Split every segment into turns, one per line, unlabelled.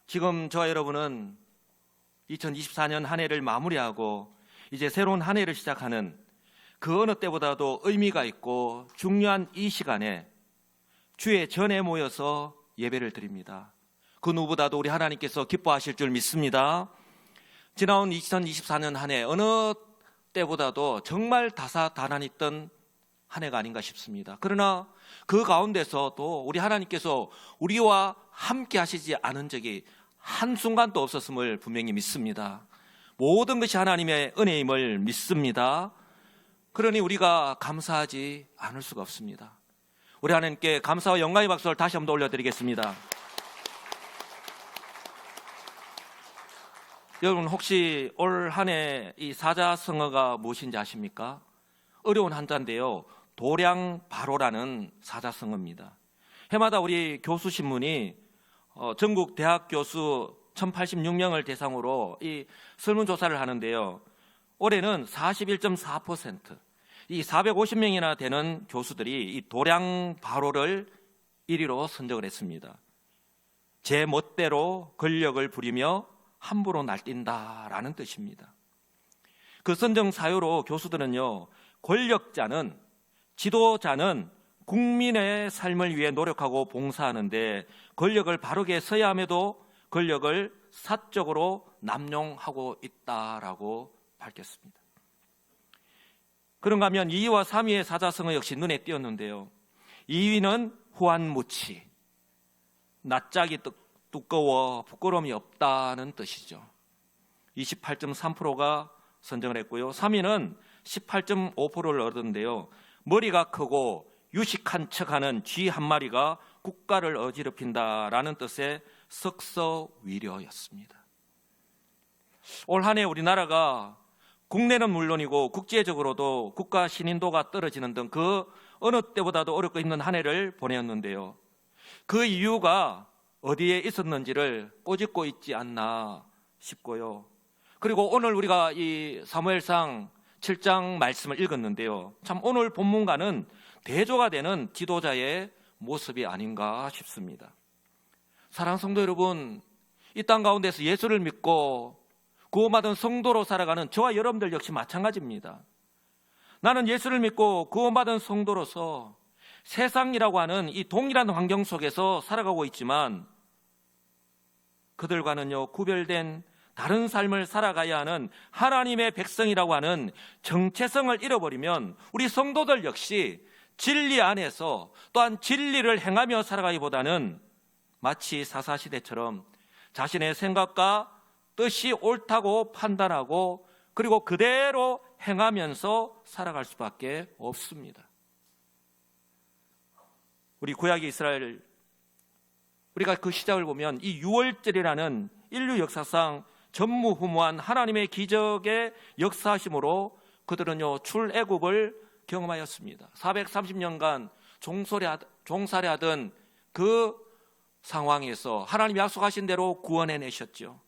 지금 저와 여러분은 2024년 한 해를 마무리하고 이제 새로운 한 해를 시작하는 그 어느 때보다도 의미가 있고 중요한 이 시간에 주의 전에 모여서 예배를 드립니다. 그 누구보다도 우리 하나님께서 기뻐하실 줄 믿습니다. 지나온 2024년 한 해 어느 때보다도 정말 다사다난했던 한 해가 아닌가 싶습니다. 그러나 그 가운데서도 우리 하나님께서 우리와 함께 하시지 않은 적이 한순간도 없었음을 분명히 믿습니다. 모든 것이 하나님의 은혜임을 믿습니다. 그러니 우리가 감사하지 않을 수가 없습니다. 우리 하나님께 감사와 영광의 박수를 다시 한번 올려드리겠습니다. 여러분 혹시 올 한 해 이 사자성어가 무엇인지 아십니까? 어려운 한자인데요, 도량바로라는 사자성어입니다. 해마다 우리 교수신문이 전국 대학 교수 1086명을 대상으로 이 설문조사를 하는데요, 올해는 41.4%, 이 450명이나 되는 교수들이 이 도량바로를 1위로 선정을 했습니다. 제 멋대로 권력을 부리며 함부로 날뛴다라는 뜻입니다. 그 선정 사유로 교수들은요, 권력자는, 지도자는 국민의 삶을 위해 노력하고 봉사하는데 권력을 바르게 써야 함에도 권력을 사적으로 남용하고 있다라고 밝혔습니다. 그런가 하면 2위와 3위의 사자성어 역시 눈에 띄었는데요, 2위는 후한무치, 낯짝이 두꺼워 부끄러움이 없다는 뜻이죠. 28.3%가 선정을 했고요, 3위는 18.5%를 얻었는데요, 머리가 크고 유식한 척하는 쥐 한 마리가 국가를 어지럽힌다라는 뜻의 석서위려였습니다. 올 한 해 우리나라가 국내는 물론이고 국제적으로도 국가 신인도가 떨어지는 등 그 어느 때보다도 어렵고 힘든 한 해를 보내었는데요, 그 이유가 어디에 있었는지를 꼬집고 있지 않나 싶고요. 그리고 오늘 우리가 이 사무엘상 7장 말씀을 읽었는데요, 참 오늘 본문과는 대조가 되는 지도자의 모습이 아닌가 싶습니다. 사랑하는 성도 여러분, 이 땅 가운데서 예수를 믿고 구원받은 성도로 살아가는 저와 여러분들 역시 마찬가지입니다. 나는 예수를 믿고 구원받은 성도로서 세상이라고 하는 이 동일한 환경 속에서 살아가고 있지만 그들과는요, 구별된 다른 삶을 살아가야 하는 하나님의 백성이라고 하는 정체성을 잃어버리면 우리 성도들 역시 진리 안에서 또한 진리를 행하며 살아가기보다는 마치 사사시대처럼 자신의 생각과 뜻이 옳다고 판단하고 그리고 그대로 행하면서 살아갈 수밖에 없습니다. 우리 구약의 이스라엘, 우리가 그 시작을 보면 이 유월절이라는 인류 역사상 전무후무한 하나님의 기적의 역사심으로 그들은요, 출애굽을 경험하였습니다. 430년간 종살이하던 그 상황에서 하나님이 약속하신 대로 구원해내셨죠.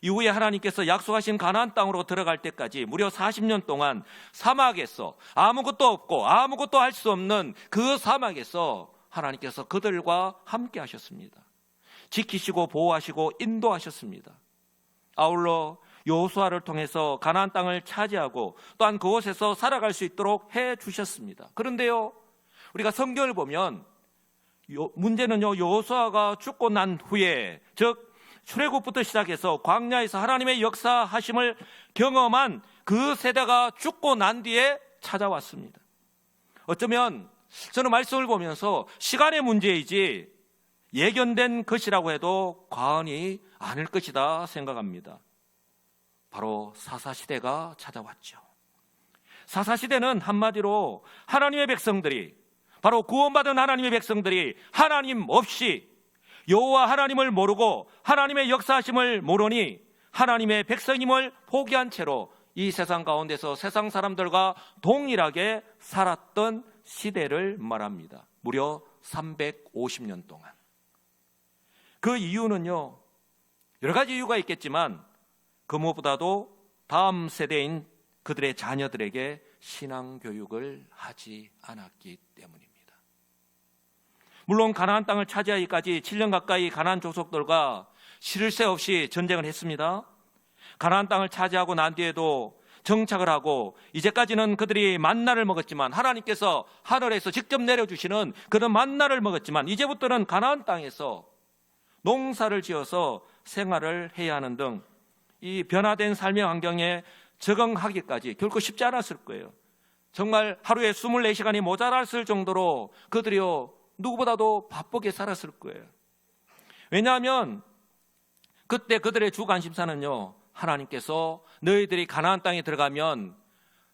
이후에 하나님께서 약속하신 가나안 땅으로 들어갈 때까지 무려 40년 동안 사막에서 아무것도 없고 아무것도 할 수 없는 그 사막에서 하나님께서 그들과 함께 하셨습니다. 지키시고 보호하시고 인도하셨습니다. 아울러 여호수아를 통해서 가나안 땅을 차지하고 또한 그곳에서 살아갈 수 있도록 해주셨습니다. 그런데요, 우리가 성경을 보면 문제는요, 여호수아가 죽고 난 후에, 즉 출애굽부터 시작해서 광야에서 하나님의 역사하심을 경험한 그 세대가 죽고 난 뒤에 찾아왔습니다. 어쩌면 저는 말씀을 보면서 시간의 문제이지 예견된 것이라고 해도 과언이 아닐 것이다 생각합니다. 바로 사사시대가 찾아왔죠. 사사시대는 한마디로 하나님의 백성들이, 바로 구원받은 하나님의 백성들이 하나님 없이 여호와 하나님을 모르고 하나님의 역사하심을 모르니 하나님의 백성임을 포기한 채로 이 세상 가운데서 세상 사람들과 동일하게 살았던 시대를 말합니다. 무려 350년 동안. 그 이유는요, 여러 가지 이유가 있겠지만 그 무엇보다도 다음 세대인 그들의 자녀들에게 신앙교육을 하지 않았기 때문입니다. 물론 가나안 땅을 차지하기까지 7년 가까이 가나안 족속들과 쉴 새 없이 전쟁을 했습니다. 가나안 땅을 차지하고 난 뒤에도 정착을 하고 이제까지는 그들이 만나를 먹었지만, 하나님께서 하늘에서 직접 내려주시는 그런 만나를 먹었지만, 이제부터는 가나안 땅에서 농사를 지어서 생활을 해야 하는 등 이 변화된 삶의 환경에 적응하기까지 결코 쉽지 않았을 거예요. 정말 하루에 24시간이 모자랐을 정도로 그들이요 누구보다도 바쁘게 살았을 거예요. 왜냐하면 그때 그들의 주 관심사는요, 하나님께서 너희들이 가나안 땅에 들어가면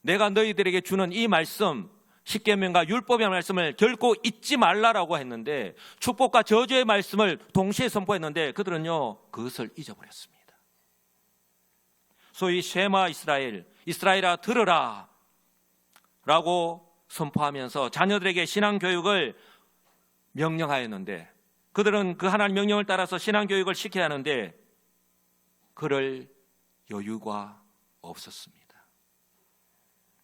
내가 너희들에게 주는 이 말씀, 십계명과 율법의 말씀을 결코 잊지 말라라고 했는데, 축복과 저주의 말씀을 동시에 선포했는데 그들은요 그것을 잊어버렸습니다. 소위 쉐마 이스라엘, 이스라엘아 들으라 라고 선포하면서 자녀들에게 신앙교육을 명령하였는데, 그들은 그 하나님 명령을 따라서 신앙교육을 시켜야 하는데 그럴 여유가 없었습니다.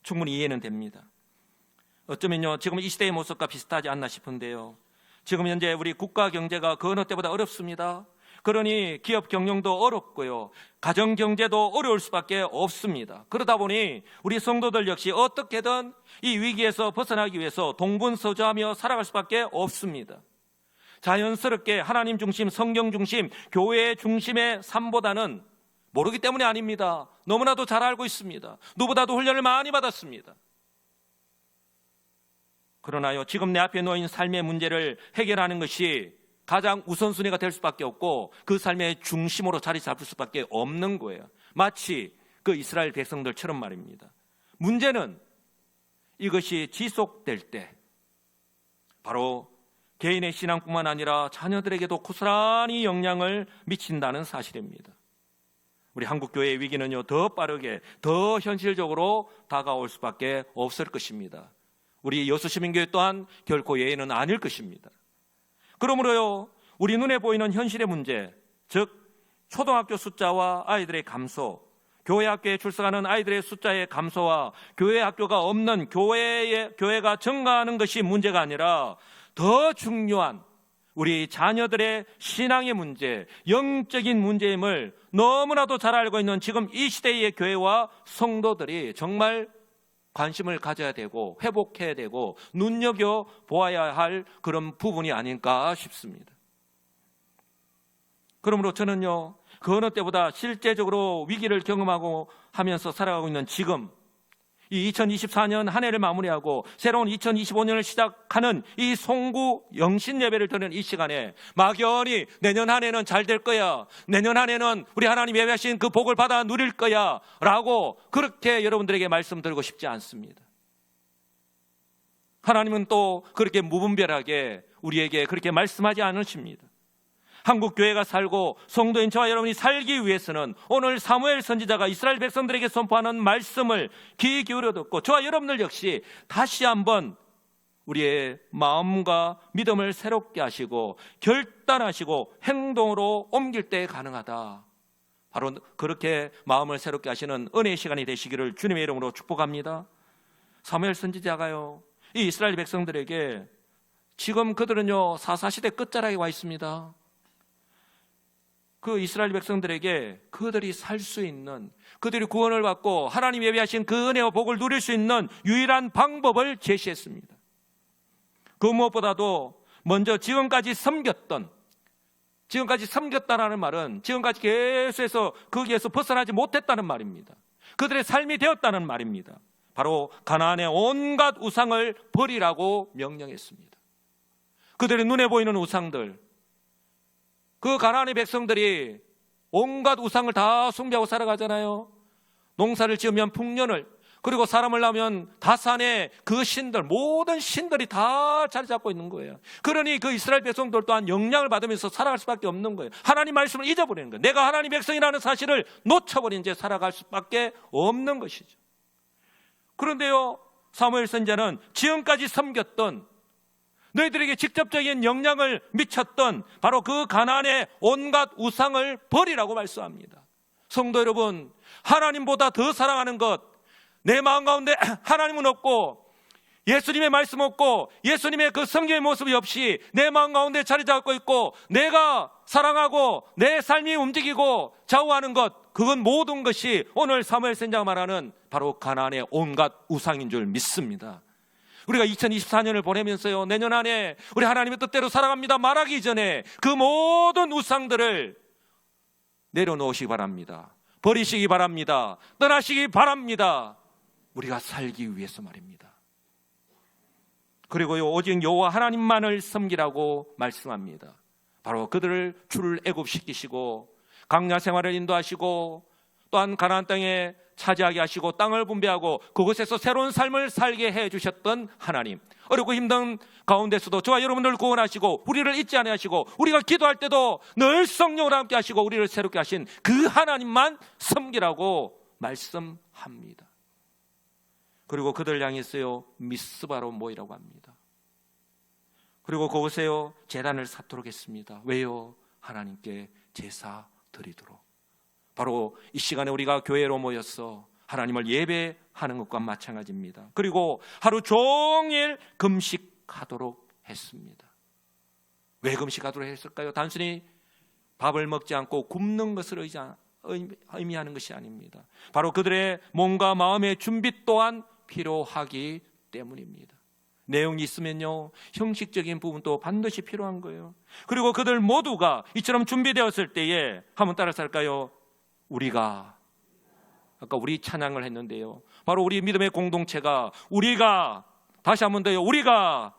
충분히 이해는 됩니다. 어쩌면요 지금 이 시대의 모습과 비슷하지 않나 싶은데요, 지금 현재 우리 국가 경제가 그 어느 때보다 어렵습니다. 그러니 기업 경영도 어렵고요, 가정 경제도 어려울 수밖에 없습니다. 그러다 보니 우리 성도들 역시 어떻게든 이 위기에서 벗어나기 위해서 동분서주하며 살아갈 수밖에 없습니다. 자연스럽게 하나님 중심, 성경 중심, 교회 중심의 삶보다는, 모르기 때문이 아닙니다. 너무나도 잘 알고 있습니다. 누구보다도 훈련을 많이 받았습니다. 그러나요 지금 내 앞에 놓인 삶의 문제를 해결하는 것이 가장 우선순위가 될 수밖에 없고 그 삶의 중심으로 자리 잡을 수밖에 없는 거예요. 마치 그 이스라엘 백성들처럼 말입니다. 문제는 이것이 지속될 때 바로 개인의 신앙뿐만 아니라 자녀들에게도 고스란히 영향을 미친다는 사실입니다. 우리 한국교회의 위기는요 더 빠르게, 더 현실적으로 다가올 수밖에 없을 것입니다. 우리 여수시민교회 또한 결코 예외는 아닐 것입니다. 그러므로요 우리 눈에 보이는 현실의 문제, 즉 초등학교 숫자와 아이들의 감소, 교회 학교에 출석하는 아이들의 숫자의 감소와 교회 학교가 없는 교회가 증가하는 것이 문제가 아니라 더 중요한 우리 자녀들의 신앙의 문제, 영적인 문제임을 너무나도 잘 알고 있는 지금 이 시대의 교회와 성도들이 정말 관심을 가져야 되고 회복해야 되고 눈여겨보아야 할 그런 부분이 아닐까 싶습니다. 그러므로 저는요 그 어느 때보다 실제적으로 위기를 경험하고 하면서 살아가고 있는 지금, 이 2024년 한 해를 마무리하고 새로운 2025년을 시작하는 이 송구 영신 예배를 드리는 이 시간에 막연히 내년 한 해는 잘 될 거야, 내년 한 해는 우리 하나님 예배하신 그 복을 받아 누릴 거야 라고 그렇게 여러분들에게 말씀드리고 싶지 않습니다. 하나님은 또 그렇게 무분별하게 우리에게 그렇게 말씀하지 않으십니다. 한국교회가 살고 성도인 저와 여러분이 살기 위해서는 오늘 사무엘 선지자가 이스라엘 백성들에게 선포하는 말씀을 귀 기울여 듣고 저와 여러분들 역시 다시 한번 우리의 마음과 믿음을 새롭게 하시고 결단하시고 행동으로 옮길 때 가능하다. 바로 그렇게 마음을 새롭게 하시는 은혜의 시간이 되시기를 주님의 이름으로 축복합니다. 사무엘 선지자가요 이 이스라엘 백성들에게, 지금 그들은요 사사시대 끝자락에 와 있습니다. 그 이스라엘 백성들에게 그들이 살 수 있는, 그들이 구원을 받고 하나님 예비하신 그 은혜와 복을 누릴 수 있는 유일한 방법을 제시했습니다. 그 무엇보다도 먼저 지금까지 섬겼다라는 말은 지금까지 계속해서 거기에서 벗어나지 못했다는 말입니다. 그들의 삶이 되었다는 말입니다. 바로 가나안의 온갖 우상을 버리라고 명령했습니다. 그들의 눈에 보이는 우상들, 그 가나안의 백성들이 온갖 우상을 다 숭배하고 살아가잖아요. 농사를 지으면 풍년을, 그리고 사람을 낳으면 다산의 그 신들, 모든 신들이 다 자리 잡고 있는 거예요. 그러니 그 이스라엘 백성들 또한 영향을 받으면서 살아갈 수밖에 없는 거예요. 하나님 말씀을 잊어버리는 거예요. 내가 하나님 백성이라는 사실을 놓쳐버린 채 살아갈 수밖에 없는 것이죠. 그런데요 사무엘 선지자는 지금까지 섬겼던, 너희들에게 직접적인 영향을 미쳤던 바로 그 가나안의 온갖 우상을 버리라고 말씀합니다. 성도 여러분, 하나님보다 더 사랑하는 것, 내 마음 가운데 하나님은 없고 예수님의 말씀 없고 예수님의 그 성경의 모습이 없이 내 마음 가운데 자리 잡고 있고 내가 사랑하고 내 삶이 움직이고 좌우하는 것, 그건 모든 것이 오늘 사무엘 선지자가 말하는 바로 가나안의 온갖 우상인 줄 믿습니다. 우리가 2024년을 보내면서요, 내년 안에 우리 하나님의 뜻대로 살아갑니다 말하기 전에 그 모든 우상들을 내려놓으시기 바랍니다. 버리시기 바랍니다. 떠나시기 바랍니다. 우리가 살기 위해서 말입니다. 그리고요, 오직 여호와 하나님만을 섬기라고 말씀합니다. 바로 그들을 주를 애굽시키시고 광야 생활을 인도하시고 또한 가나안 땅에 차지하게 하시고 땅을 분배하고 그곳에서 새로운 삶을 살게 해주셨던 하나님, 어렵고 힘든 가운데서도 저와 여러분들을 구원하시고 우리를 잊지 아니하시고 우리가 기도할 때도 늘 성령으로 함께 하시고 우리를 새롭게 하신 그 하나님만 섬기라고 말씀합니다. 그리고 그들 향해서요, 미스바로 모이라고 합니다. 그리고 그곳에요, 제단을 쌓도록 했습니다. 왜요? 하나님께 제사 드리도록. 바로 이 시간에 우리가 교회로 모여서 하나님을 예배하는 것과 마찬가지입니다. 그리고 하루 종일 금식하도록 했습니다. 왜 금식하도록 했을까요? 단순히 밥을 먹지 않고 굶는 것을 의미하는 것이 아닙니다. 바로 그들의 몸과 마음의 준비 또한 필요하기 때문입니다. 내용이 있으면요, 형식적인 부분도 반드시 필요한 거예요. 그리고 그들 모두가 이처럼 준비되었을 때에 한번 따라서 할까요? 우리가, 아까 우리 찬양을 했는데요, 바로 우리 믿음의 공동체가 우리가, 다시 한번 더요, 우리가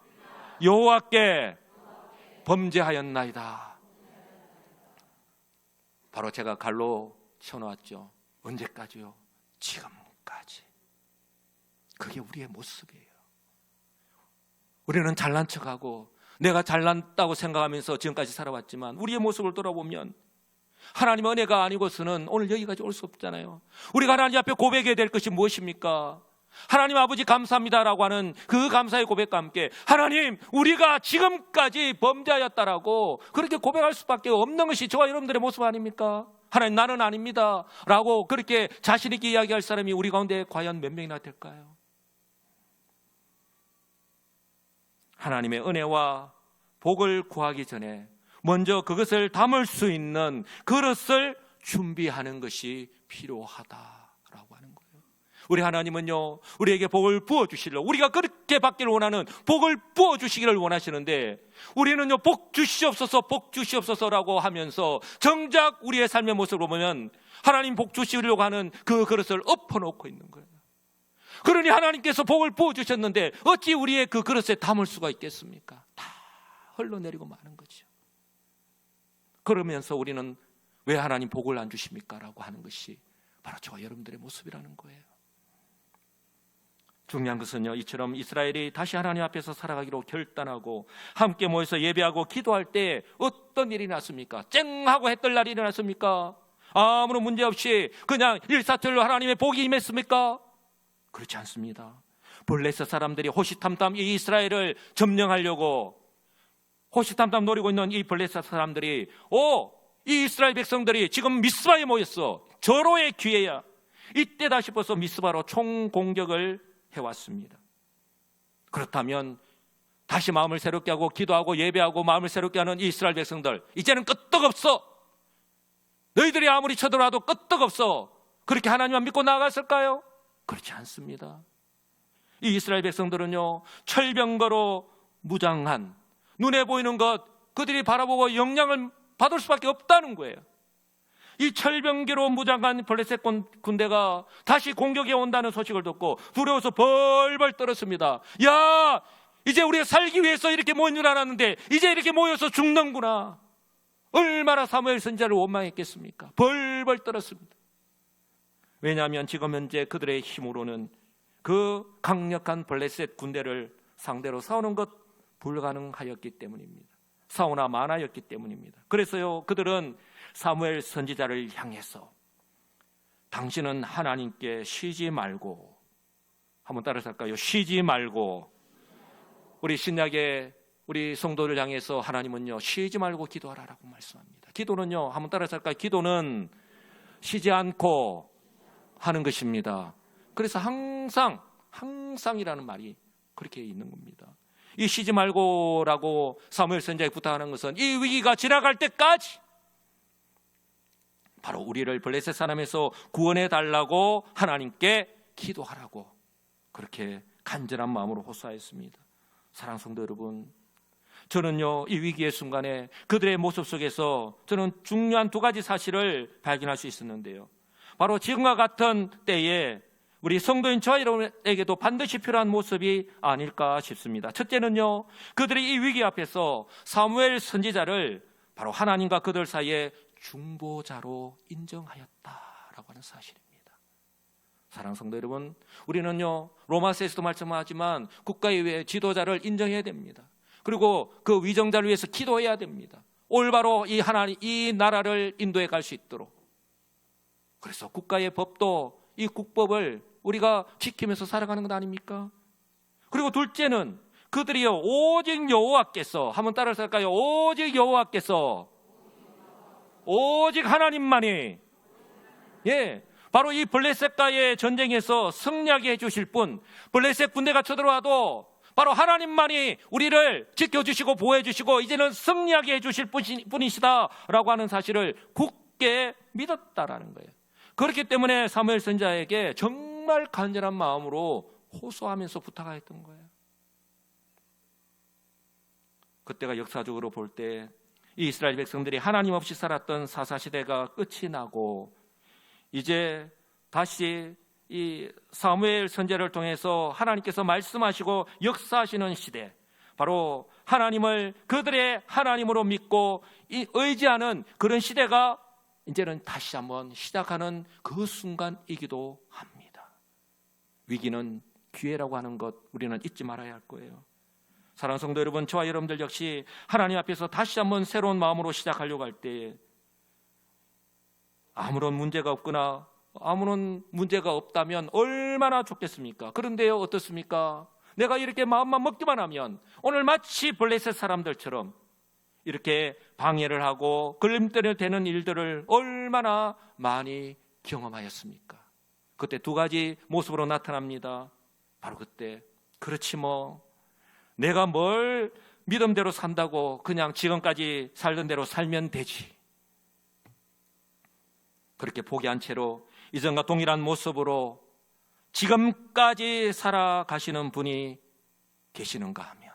여호와께 범죄하였나이다. 바로 제가 갈로 쳐놓았죠. 언제까지요? 지금까지. 그게 우리의 모습이에요. 우리는 잘난 척하고 내가 잘났다고 생각하면서 지금까지 살아왔지만 우리의 모습을 돌아보면 하나님의 은혜가 아니고서는 오늘 여기까지 올 수 없잖아요. 우리가 하나님 앞에 고백해야 될 것이 무엇입니까? 하나님 아버지 감사합니다라고 하는 그 감사의 고백과 함께 하나님, 우리가 지금까지 범죄하였다라고 그렇게 고백할 수밖에 없는 것이 저와 여러분들의 모습 아닙니까? 하나님, 나는 아닙니다 라고 그렇게 자신 있게 이야기할 사람이 우리 가운데 과연 몇 명이나 될까요? 하나님의 은혜와 복을 구하기 전에 먼저 그것을 담을 수 있는 그릇을 준비하는 것이 필요하다라고 하는 거예요. 우리 하나님은요, 우리에게 복을 부어주시려, 우리가 그렇게 받기를 원하는 복을 부어주시기를 원하시는데 우리는요, 복 주시옵소서, 복 주시옵소서라고 하면서 정작 우리의 삶의 모습을 보면 하나님 복 주시려고 하는 그 그릇을 엎어놓고 있는 거예요. 그러니 하나님께서 복을 부어주셨는데 어찌 우리의 그 그릇에 담을 수가 있겠습니까? 다 흘러내리고 마는 거죠. 그러면서 우리는 왜 하나님 복을 안 주십니까? 라고 하는 것이 바로 저와 여러분들의 모습이라는 거예요. 중요한 것은요, 이처럼 이스라엘이 다시 하나님 앞에서 살아가기로 결단하고 함께 모여서 예배하고 기도할 때 어떤 일이 났습니까? 쨍하고 해뜰 날이 일어났습니까? 아무런 문제 없이 그냥 일사천리로 하나님의 복이 임했습니까? 그렇지 않습니다. 블레셋 사람들이 호시탐탐 이 이스라엘을 점령하려고 호시탐탐 노리고 있는 이 블레셋 사람들이 이 이스라엘 백성들이 지금 미스바에 모였어, 절호의 기회야, 이때다 싶어서 미스바로 총공격을 해왔습니다. 그렇다면 다시 마음을 새롭게 하고 기도하고 예배하고 마음을 새롭게 하는 이 이스라엘 백성들, 이제는 끄떡없어, 너희들이 아무리 쳐들어와도 끄떡없어, 그렇게 하나님만 믿고 나아갔을까요? 그렇지 않습니다. 이 이스라엘 백성들은요, 철병거로 무장한, 눈에 보이는 것 그들이 바라보고 영향을 받을 수밖에 없다는 거예요. 이 철병기로 무장한 블레셋 군대가 다시 공격해 온다는 소식을 듣고 두려워서 벌벌 떨었습니다. 야, 이제 우리가 살기 위해서 이렇게 모인 줄 알았는데 이제 이렇게 모여서 죽는구나. 얼마나 사무엘 선지자를 원망했겠습니까? 벌벌 떨었습니다. 왜냐하면 지금 현재 그들의 힘으로는 그 강력한 블레셋 군대를 상대로 싸우는 것 불가능하였기 때문입니다. 싸우나 마나였기 때문입니다. 그래서요, 그들은 사무엘 선지자를 향해서 당신은 하나님께 쉬지 말고, 한번 따라서 할까요? 쉬지 말고. 우리 신약의 우리 성도를 향해서 하나님은요, 쉬지 말고 기도하라라고 말씀합니다. 기도는요, 한번 따라서 할까요? 기도는 쉬지 않고 하는 것입니다. 그래서 항상이라는 말이 그렇게 있는 겁니다. 이 쉬지 말고라고 사무엘 선지자에게 부탁하는 것은 이 위기가 지나갈 때까지 바로 우리를 블레셋 사람에서 구원해 달라고 하나님께 기도하라고 그렇게 간절한 마음으로 호소하였습니다. 사랑하는 성도 여러분, 저는요 이 위기의 순간에 그들의 모습 속에서 저는 중요한 두 가지 사실을 발견할 수 있었는데요. 바로 지금과 같은 때에 우리 성도인 저와 여러분에게도 반드시 필요한 모습이 아닐까 싶습니다. 첫째는요, 그들이 이 위기 앞에서 사무엘 선지자를 바로 하나님과 그들 사이에 중보자로 인정하였다라고 하는 사실입니다. 사랑하는 성도 여러분, 우리는요 로마서에서도 말씀하지만 국가의회 지도자를 인정해야 됩니다. 그리고 그 위정자를 위해서 기도해야 됩니다. 올바로 이 나라를 인도해 갈 수 있도록. 그래서 국가의 법도 이 국법을 우리가 지키면서 살아가는 것 아닙니까? 그리고 둘째는 그들이요 오직 여호와께서, 한번 따라서 할까요? 오직 여호와께서, 오직 하나님만이, 바로 이 블레셋과의 전쟁에서 승리하게 해주실 분, 블레셋 군대가 쳐들어와도 바로 하나님만이 우리를 지켜주시고 보호해주시고 이제는 승리하게 해주실 분이시다라고 하는 사실을 굳게 믿었다라는 거예요. 그렇기 때문에 사무엘 선지자에게 정말 간절한 마음으로 호소하면서 부탁하였던 거예요. 그때가 역사적으로 볼 때 이 이스라엘 백성들이 하나님 없이 살았던 사사시대가 끝이 나고 이제 다시 이 사무엘 선지자를 통해서 하나님께서 말씀하시고 역사하시는 시대, 바로 하나님을 그들의 하나님으로 믿고 의지하는 그런 시대가 이제는 다시 한번 시작하는 그 순간이기도 합니다. 위기는 기회라고 하는 것 우리는 잊지 말아야 할 거예요. 사랑하는 성도 여러분, 저와 여러분들 역시 하나님 앞에서 다시 한번 새로운 마음으로 시작하려고 할 때 아무런 문제가 없거나 아무런 문제가 없다면 얼마나 좋겠습니까? 그런데요, 어떻습니까? 내가 이렇게 마음만 먹기만 하면 오늘 마치 블레셋 사람들처럼 이렇게 방해를 하고 걸림돌이 되는 일들을 얼마나 많이 경험하였습니까? 그때 두 가지 모습으로 나타납니다. 바로 그때, 그렇지 뭐 내가 뭘 믿음대로 산다고 그냥 지금까지 살던 대로 살면 되지, 그렇게 포기한 채로 이전과 동일한 모습으로 지금까지 살아가시는 분이 계시는가 하면,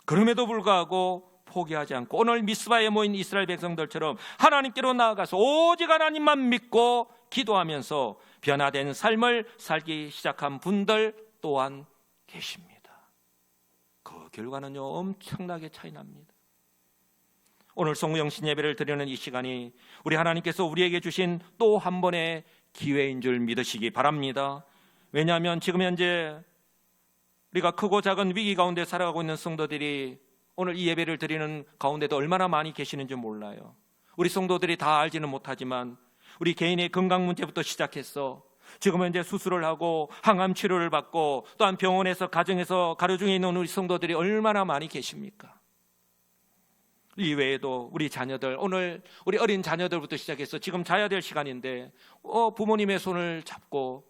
그럼에도 불구하고 포기하지 않고 오늘 미스바에 모인 이스라엘 백성들처럼 하나님께로 나아가서 오직 하나님만 믿고 기도하면서 변화된 삶을 살기 시작한 분들 또한 계십니다. 그 결과는요 엄청나게 차이 납니다. 오늘 송구영신 예배를 드리는 이 시간이 우리 하나님께서 우리에게 주신 또 한 번의 기회인 줄 믿으시기 바랍니다. 왜냐하면 지금 현재 우리가 크고 작은 위기 가운데 살아가고 있는 성도들이 오늘 이 예배를 드리는 가운데도 얼마나 많이 계시는지 몰라요. 우리 성도들이 다 알지는 못하지만 우리 개인의 건강 문제부터 시작해서 지금 현재 수술을 하고 항암 치료를 받고 또한 병원에서 가정에서 가려 중에 있는 우리 성도들이 얼마나 많이 계십니까? 이 외에도 우리 자녀들, 오늘 우리 어린 자녀들부터 시작해서 지금 자야 될 시간인데 부모님의 손을 잡고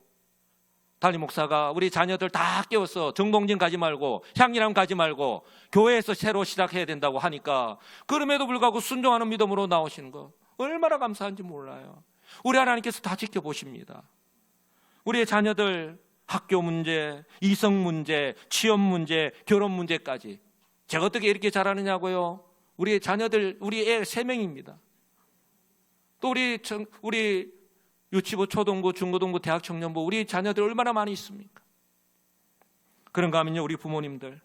담임 목사가 우리 자녀들 다 깨워서 정동진 가지 말고 향리람 가지 말고 교회에서 새로 시작해야 된다고 하니까 그럼에도 불구하고 순종하는 믿음으로 나오시는 거 얼마나 감사한지 몰라요. 우리 하나님께서 다 지켜보십니다. 우리의 자녀들 학교 문제, 이성 문제, 취업 문제, 결혼 문제까지 제가 어떻게 이렇게 잘하느냐고요? 우리 자녀들, 우리 애 3명입니다. 또 우리 유치부, 초등부, 중고등부, 대학 청년부 우리 자녀들 얼마나 많이 있습니까? 그런가 하면요, 우리 부모님들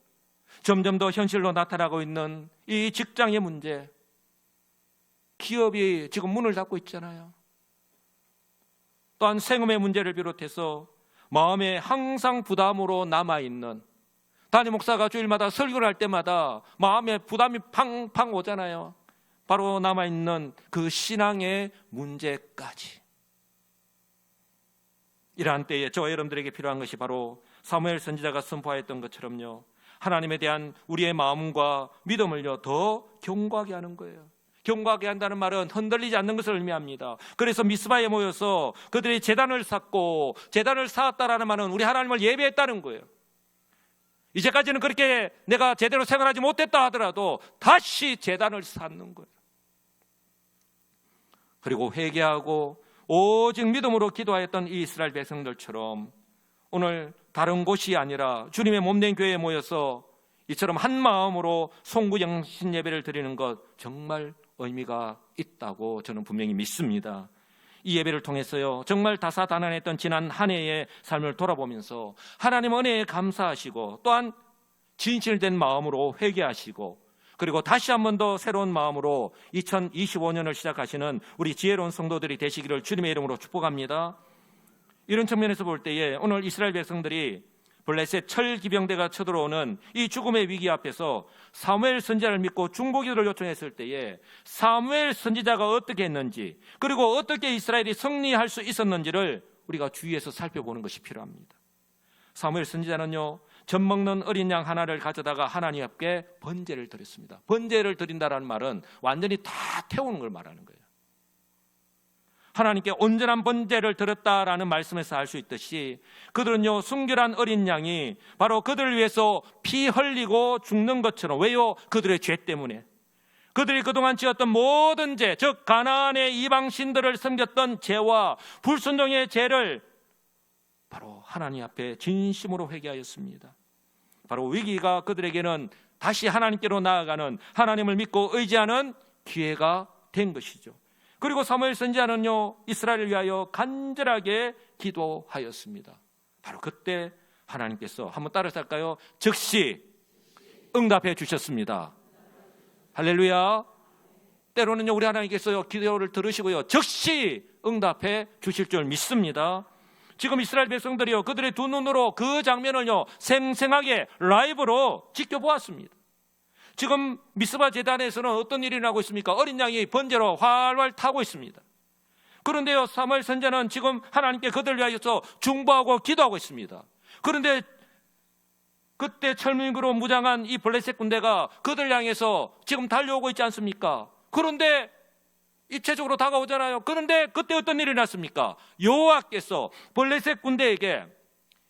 점점 더 현실로 나타나고 있는 이 직장의 문제, 기업이 지금 문을 닫고 있잖아요. 또한 생업의 문제를 비롯해서 마음에 항상 부담으로 남아있는, 담임 목사가 주일마다 설교를 할 때마다 마음에 부담이 팡팡 오잖아요. 바로 남아있는 그 신앙의 문제까지. 이러한 때에 저와 여러분들에게 필요한 것이 바로 사무엘 선지자가 선포하였던 것처럼요, 하나님에 대한 우리의 마음과 믿음을요 더 견고하게 하는 거예요. 견고하게 한다는 말은 흔들리지 않는 것을 의미합니다. 그래서 미스바에 모여서 그들이 제단을 쌓고, 제단을 쌓았다라는 말은 우리 하나님을 예배했다는 거예요. 이제까지는 그렇게 내가 제대로 생활하지 못했다 하더라도 다시 제단을 쌓는 거예요. 그리고 회개하고 오직 믿음으로 기도하였던 이 이스라엘 백성들처럼 오늘 다른 곳이 아니라 주님의 몸된 교회에 모여서 이처럼 한 마음으로 송구영신 예배를 드리는 것 정말 의미가 있다고 저는 분명히 믿습니다. 이 예배를 통해서요, 정말 다사다난했던 지난 한 해의 삶을 돌아보면서 하나님 은혜에 감사하시고 또한 진실된 마음으로 회개하시고 그리고 다시 한 번 더 새로운 마음으로 2025년을 시작하시는 우리 지혜로운 성도들이 되시기를 주님의 이름으로 축복합니다. 이런 측면에서 볼 때에 오늘 이스라엘 백성들이 블레셋 철기병대가 쳐들어오는 이 죽음의 위기 앞에서 사무엘 선지자를 믿고 중보기도를 요청했을 때에 사무엘 선지자가 어떻게 했는지 그리고 어떻게 이스라엘이 승리할 수 있었는지를 우리가 주위에서 살펴보는 것이 필요합니다. 사무엘 선지자는요, 젖 먹는 어린 양 하나를 가져다가 하나님 앞에 번제를 드렸습니다. 번제를 드린다라는 말은 완전히 다 태우는 걸 말하는 거예요. 하나님께 온전한 번제를 드렸다라는 말씀에서 알 수 있듯이 그들은요, 순결한 어린 양이 바로 그들을 위해서 피 흘리고 죽는 것처럼, 왜요? 그들의 죄 때문에, 그들이 그동안 지었던 모든 죄, 즉 가나안의 이방신들을 섬겼던 죄와 불순종의 죄를 바로 하나님 앞에 진심으로 회개하였습니다. 바로 위기가 그들에게는 다시 하나님께로 나아가는, 하나님을 믿고 의지하는 기회가 된 것이죠. 그리고 사무엘 선지자는요, 이스라엘을 위하여 간절하게 기도하였습니다. 바로 그때 하나님께서, 한번 따라서 할까요? 즉시 응답해 주셨습니다. 할렐루야. 때로는요, 우리 하나님께서 기도를 들으시고요, 즉시 응답해 주실 줄 믿습니다. 지금 이스라엘 백성들이요, 그들의 두 눈으로 그 장면을요, 생생하게 라이브로 지켜보았습니다. 지금 미스바 제단에서는 어떤 일이 나고 있습니까? 어린 양이 번제로 활활 타고 있습니다. 그런데요, 사무엘 선지자는 지금 하나님께 그들을 위하여서 중보하고 기도하고 있습니다. 그런데 그때 철민구로 무장한 이 블레셋 군대가 그들 향해서 지금 달려오고 있지 않습니까? 그런데 입체적으로 다가오잖아요. 그런데 그때 어떤 일이 났습니까? 여호와께서 블레셋 군대에게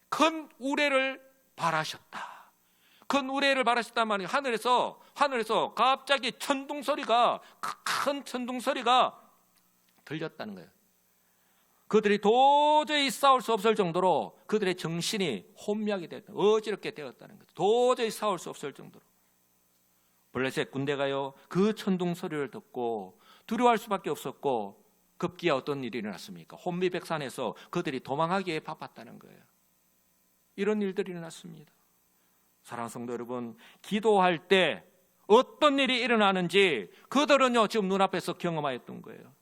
큰 우레를 발하셨다. 큰 우레를 발하셨단 말이에요. 하늘에서 갑자기 천둥소리가, 큰 천둥소리가 들렸다는 거예요. 그들이 도저히 싸울 수 없을 정도로 그들의 정신이 혼미하게 되었다. 어지럽게 되었다는 거예요. 도저히 싸울 수 없을 정도로. 블레셋 군대가요, 그 천둥소리를 듣고 두려워할 수밖에 없었고, 급기야 어떤 일이 일어났습니까? 혼미백산에서 그들이 도망하기에 바빴다는 거예요. 이런 일들이 일어났습니다. 사랑하는 성도 여러분, 기도할 때 어떤 일이 일어나는지 그들은요, 지금 눈앞에서 경험하였던 거예요.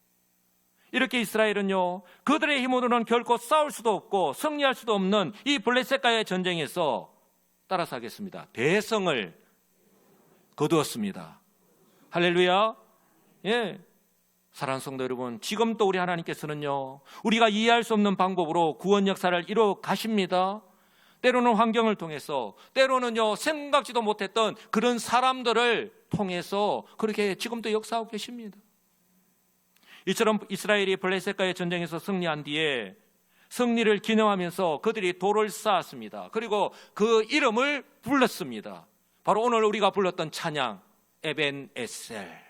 이렇게 이스라엘은요, 그들의 힘으로는 결코 싸울 수도 없고 승리할 수도 없는 이 블레셋과의 전쟁에서, 따라서 하겠습니다, 대성을 거두었습니다. 할렐루야. 예. 사랑하는 성도 여러분, 지금 또 우리 하나님께서는요, 우리가 이해할 수 없는 방법으로 구원 역사를 이루어 가십니다. 때로는 환경을 통해서, 때로는요, 생각지도 못했던 그런 사람들을 통해서 그렇게 지금도 역사하고 계십니다. 이처럼 이스라엘이 블레셋과의 전쟁에서 승리한 뒤에 승리를 기념하면서 그들이 돌을 쌓았습니다. 그리고 그 이름을 불렀습니다. 바로 오늘 우리가 불렀던 찬양, 에벤에셀.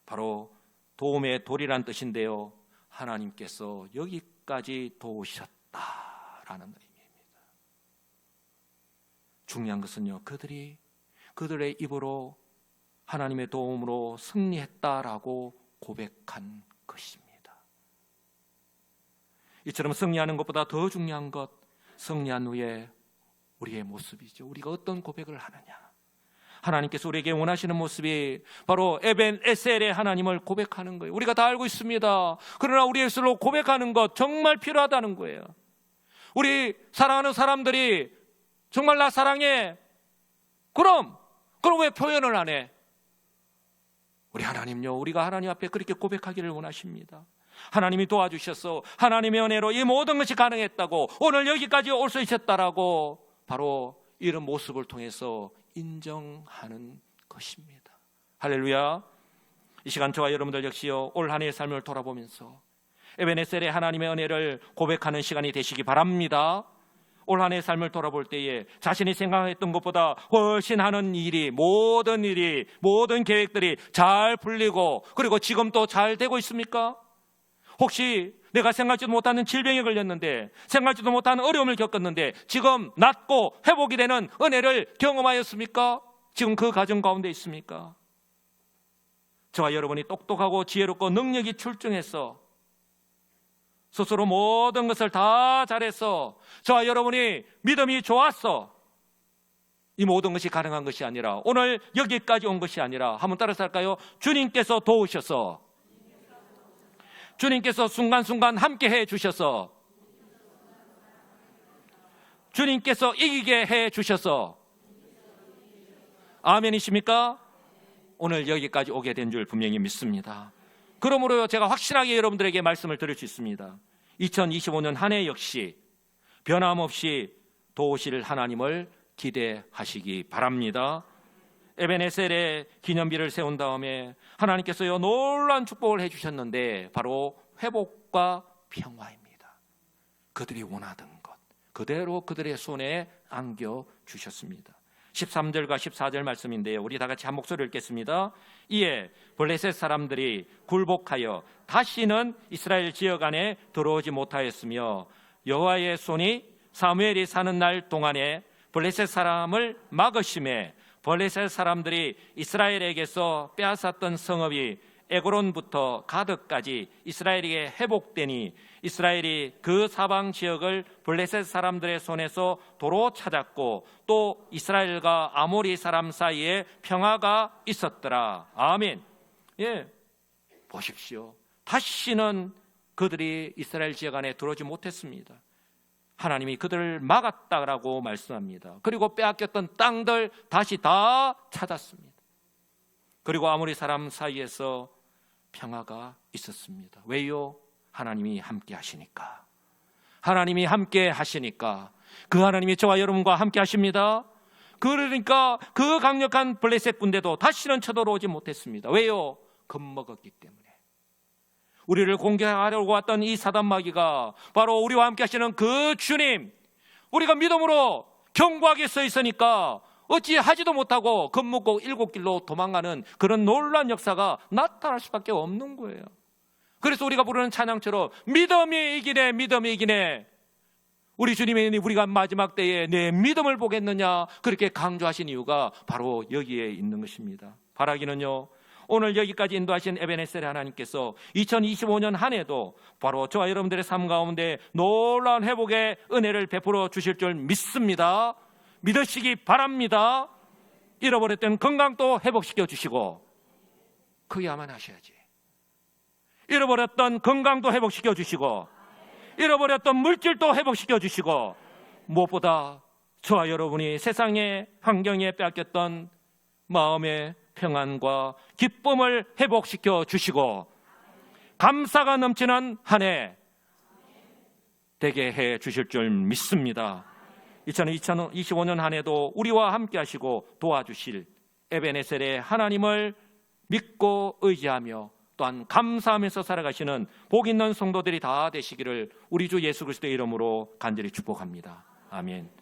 바로 도움의 돌이란 뜻인데요, 하나님께서 여기까지 도우셨다라는 의미입니다. 중요한 것은요, 그들이 그들의 입으로 하나님의 도움으로 승리했다라고 고백한 것입니다. 이처럼 승리하는 것보다 더 중요한 것, 승리한 후에 우리의 모습이죠. 우리가 어떤 고백을 하느냐. 하나님께서 우리에게 원하시는 모습이 바로 에벤에셀의 하나님을 고백하는 거예요. 우리가 다 알고 있습니다. 그러나 우리의 입술로 고백하는 것 정말 필요하다는 거예요. 우리 사랑하는 사람들이 정말 나 사랑해. 그럼 왜 표현을 안 해? 우리 하나님요, 우리가 하나님 앞에 그렇게 고백하기를 원하십니다. 하나님이 도와주셔서 하나님의 은혜로 이 모든 것이 가능했다고, 오늘 여기까지 올 수 있었다라고 바로 이런 모습을 통해서 인정하는 것입니다. 할렐루야. 이 시간 저와 여러분들 역시요, 올 한 해의 삶을 돌아보면서 에베네셀의 하나님의 은혜를 고백하는 시간이 되시기 바랍니다. 올 한 해의 삶을 돌아볼 때에 자신이 생각했던 것보다 훨씬 하는 일이, 모든 일이, 모든 계획들이 잘 풀리고 그리고 지금 또 잘 되고 있습니까? 혹시 내가 생각지도 못하는 질병에 걸렸는데, 생각지도 못하는 어려움을 겪었는데 지금 낫고 회복이 되는 은혜를 경험하였습니까? 지금 그 가정 가운데 있습니까? 저와 여러분이 똑똑하고 지혜롭고 능력이 출중해서 스스로 모든 것을 다 잘해서 저와 여러분이 믿음이 좋았어, 이 모든 것이 가능한 것이 아니라, 오늘 여기까지 온 것이 아니라, 한번 따라서 할까요? 주님께서 도우셔서, 주님께서 순간순간 함께 해 주셔서, 주님께서 이기게 해 주셔서, 아멘이십니까? 오늘 여기까지 오게 된 줄 분명히 믿습니다. 그러므로 제가 확실하게 여러분들에게 말씀을 드릴 수 있습니다. 2025년 한 해 역시 변함없이 도우실 하나님을 기대하시기 바랍니다. 에베네셀의 기념비를 세운 다음에 하나님께서요 놀라운 축복을 해주셨는데 바로 회복과 평화입니다. 그들이 원하던 것 그대로 그들의 손에 안겨주셨습니다. 13절과 14절 말씀인데요, 우리 다 같이 한 목소리를 읽겠습니다. 이에 블레셋 사람들이 굴복하여 다시는 이스라엘 지역 안에 들어오지 못하였으며 여호와의 손이 사무엘이 사는 날 동안에 블레셋 사람을 막으심에 블레셋 사람들이 이스라엘에게서 빼앗았던 성읍이 에그론부터 가드까지 이스라엘에게 회복되니 이스라엘이 그 사방 지역을 블레셋 사람들의 손에서 도로 찾았고 또 이스라엘과 아모리 사람 사이에 평화가 있었더라. 아멘. 예, 보십시오. 다시는 그들이 이스라엘 지역 안에 들어오지 못했습니다. 하나님이 그들을 막았다라고 말씀합니다. 그리고 빼앗겼던 땅들 다시 다 찾았습니다. 그리고 아모리 사람 사이에서 평화가 있었습니다. 왜요? 하나님이 함께 하시니까. 하나님이 함께 하시니까. 그 하나님이 저와 여러분과 함께 하십니다. 그러니까 그 강력한 블레셋 군대도 다시는 쳐들어오지 못했습니다. 왜요? 겁먹었기 때문에. 우리를 공격하려고 왔던 이 사단 마귀가 바로 우리와 함께 하시는 그 주님, 우리가 믿음으로 견고하게 서 있으니까 어찌 하지도 못하고 겁먹고 일곱 길로 도망가는 그런 놀라운 역사가 나타날 수밖에 없는 거예요. 그래서 우리가 부르는 찬양처럼 믿음이 이기네, 믿음이 이기네. 우리 주님이 우리가 마지막 때에 내 믿음을 보겠느냐 그렇게 강조하신 이유가 바로 여기에 있는 것입니다. 바라기는요, 오늘 여기까지 인도하신 에베네셀의 하나님께서 2025년 한 해도 바로 저와 여러분들의 삶 가운데 놀라운 회복의 은혜를 베풀어 주실 줄 믿습니다. 믿으시기 바랍니다. 잃어버렸던 건강도 회복시켜 주시고, 그야만 하셔야지. 잃어버렸던 건강도 회복시켜 주시고, 잃어버렸던 물질도 회복시켜 주시고, 무엇보다 저와 여러분이 세상의 환경에 빼앗겼던 마음의 평안과 기쁨을 회복시켜 주시고, 감사가 넘치는 한 해 되게 해 주실 줄 믿습니다. 2025년 한 해도 우리와 함께 하시고 도와주실 에베네셀의 하나님을 믿고 의지하며 또한 감사하면서 살아가시는 복 있는 성도들이 다 되시기를 우리 주 예수 그리스도의 이름으로 간절히 축복합니다. 아멘.